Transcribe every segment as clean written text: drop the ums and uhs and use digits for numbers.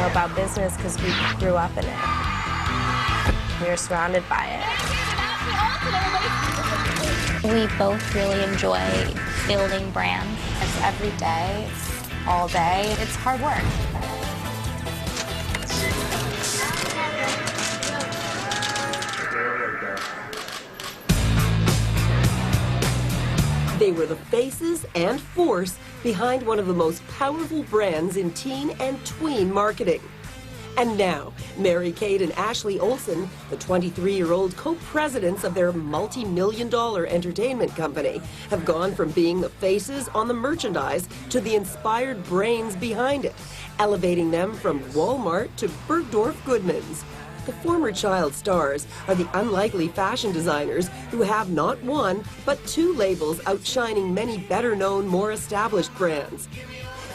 know about business because we grew up in it. We were surrounded by it. We both really enjoy building brands. It's every day, it's all day. It's hard work. They were the faces and force behind one of the most powerful brands in teen and tween marketing. And now, Mary-Kate and Ashley Olsen, the 23-year-old co-presidents of their multi-million-dollar entertainment company, have gone from being the faces on the merchandise to the inspired brains behind it, elevating them from Walmart to Bergdorf Goodman's. The former child stars are the unlikely fashion designers who have not one, but two labels outshining many better-known, more established brands.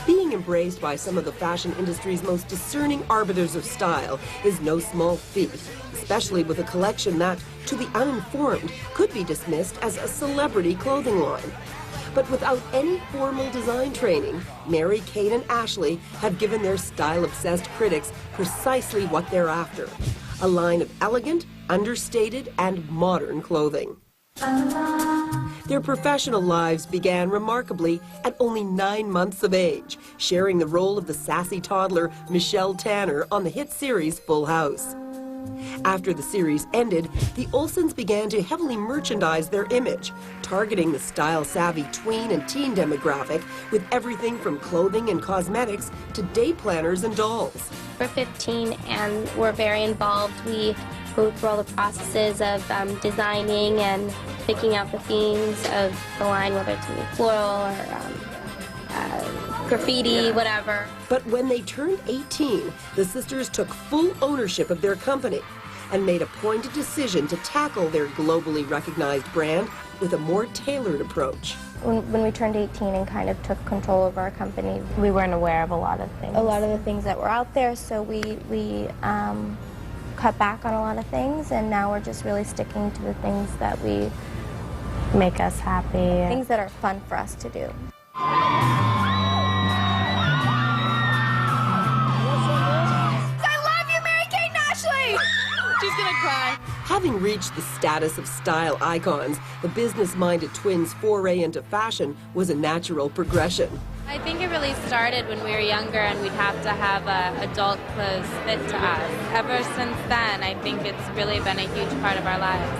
Being embraced by some of the fashion industry's most discerning arbiters of style is no small feat, especially with a collection that, to the uninformed, could be dismissed as a celebrity clothing line. But without any formal design training, Mary-Kate and Ashley have given their style-obsessed critics precisely what they're after: a line of elegant, understated, and modern clothing. Their professional lives began remarkably at only 9 months of age, sharing the role of the sassy toddler Michelle Tanner on the hit series Full House. After the series ended, the Olsens began to heavily merchandise their image, targeting the style-savvy tween and teen demographic with everything from clothing and cosmetics to day planners and dolls. We're 15 and we're very involved. We go through all the processes of designing and picking out the themes of the line, whether it's gonna be floral or graffiti, whatever. But when they turned 18, the sisters took full ownership of their company and made a pointed decision to tackle their globally recognized brand with a more tailored approach. When we turned 18 and kind of took control of our company, we weren't aware of a lot of things. A lot of the things that were out there, so we cut back on a lot of things, and now we're just really sticking to the things that we make us happy. Things that are fun for us to do. She's gonna cry. Having reached the status of style icons, the business-minded twins' foray into fashion was a natural progression. I think it really started when we were younger and we'd have to have adult clothes fit to us. Ever since then, I think it's really been a huge part of our lives.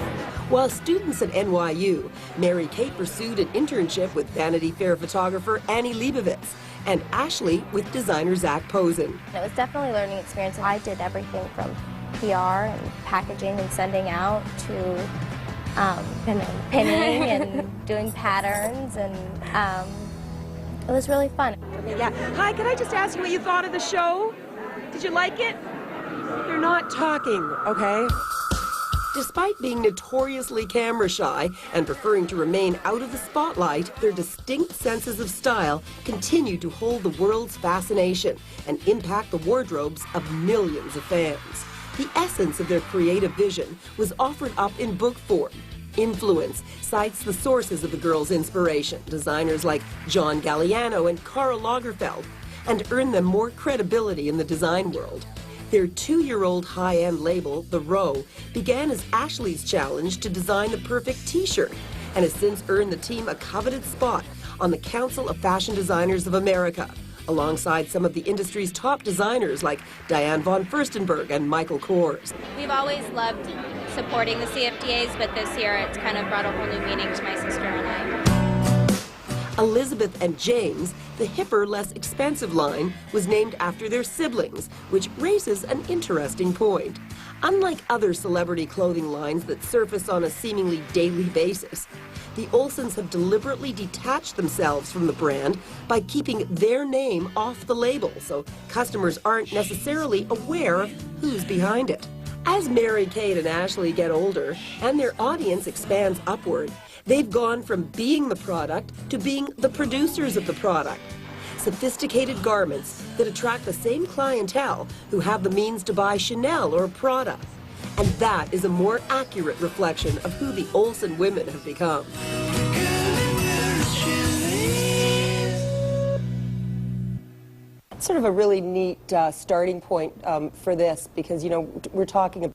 While students at NYU, Mary-Kate pursued an internship with Vanity Fair photographer Annie Leibovitz, and Ashley with designer Zach Posen. It was definitely a learning experience. I did everything from PR and packaging and sending out to pinning and doing patterns, and it was really fun. Yeah. Hi, can I just ask you what you thought of the show? Did you like it? You're not talking, okay? Despite being notoriously camera shy and preferring to remain out of the spotlight, their distinct senses of style continue to hold the world's fascination and impact the wardrobes of millions of fans. The essence of their creative vision was offered up in book form. Influence cites the sources of the girls' inspiration, designers like John Galliano and Karl Lagerfeld, and earned them more credibility in the design world. Their 2-year-old high-end label, The Row, began as Ashley's challenge to design the perfect t-shirt, and has since earned the team a coveted spot on the Council of Fashion Designers of America, alongside some of the industry's top designers like Diane von Furstenberg and Michael Kors. We've always loved supporting the CFDAs, but this year it's kind of brought a whole new meaning to my sister and I. Elizabeth and James, the hipper, less expensive line, was named after their siblings, which raises an interesting point. Unlike other celebrity clothing lines that surface on a seemingly daily basis, the Olsens have deliberately detached themselves from the brand by keeping their name off the label, so customers aren't necessarily aware of who's behind it. As Mary-Kate and Ashley get older and their audience expands upward, they've gone from being the product to being the producers of the product. Sophisticated garments that attract the same clientele who have the means to buy Chanel or Prada. And that is a more accurate reflection of who the Olsen women have become. Sort of a really neat starting point for this, because, you know, we're talking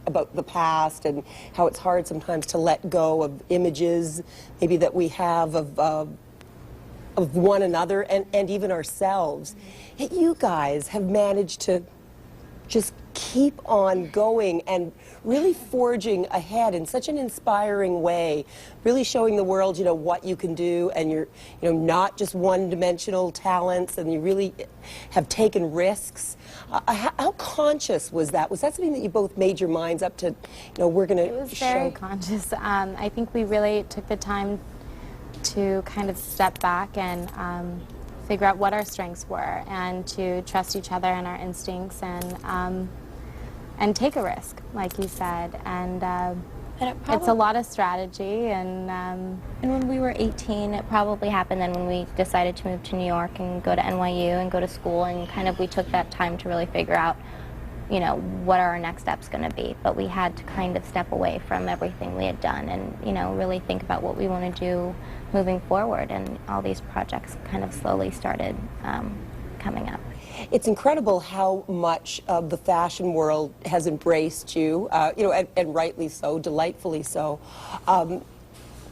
about the past and how it's hard sometimes to let go of images maybe that we have of one another and even ourselves. Yet you guys have managed to just keep on going and really forging ahead in such an inspiring way, really showing the world, you know, what you can do, and you're, you know, not just one-dimensional talents, and you really have taken risks. How conscious was that? Was that something that you both made your minds up to, you know, we're going to show? It was very conscious. I think we really took the time to kind of step back and figure out what our strengths were, and to trust each other and our instincts, and take a risk, like you said. And it's a lot of strategy. And when we were 18, it probably happened then when we decided to move to New York and go to NYU and go to school, and kind of we took that time to really figure out, you know, what are our next steps going to be. But we had to kind of step away from everything we had done and, you know, really think about what we want to do moving forward, and all these projects kind of slowly started coming up. It's incredible how much of the fashion world has embraced you, you know, and rightly so, delightfully so.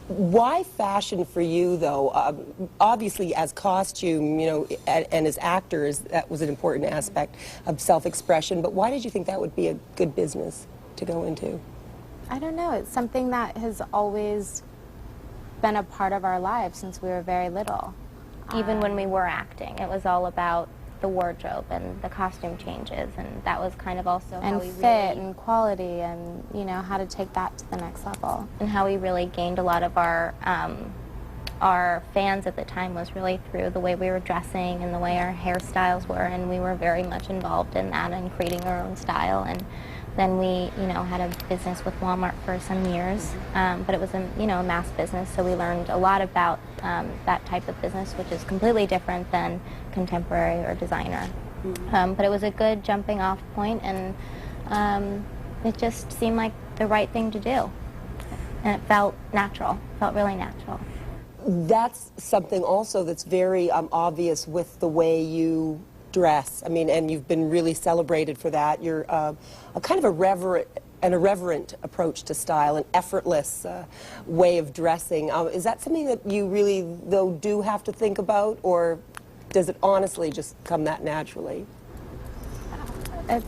Why fashion for you, though? Obviously, as costume, you know, and as actors, that was an important aspect of self-expression. But why did you think that would be a good business to go into? I don't know. It's something that has always been a part of our lives since we were very little. Even when we were acting, it was all about the wardrobe and the costume changes, and that was kind of also how we fit and quality, and, you know, how to take that to the next level. And how we really gained a lot of our fans at the time was really through the way we were dressing and the way our hairstyles were, and we were very much involved in that and creating our own style. And then we, you know, had a business with Walmart for some years, but it was a, you know, a mass business, so we learned a lot about that type of business, which is completely different than contemporary or designer. But it was a good jumping off point, and it just seemed like the right thing to do. And it felt natural, felt really natural. That's something also that's very obvious with the way you dress. I mean, and you've been really celebrated for that. You're a kind of an irreverent approach to style, an effortless way of dressing. Is that something that you really, though, do have to think about, or does it honestly just come that naturally? I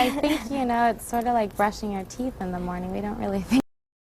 think, you know, it's sort of like brushing your teeth in the morning. We don't really think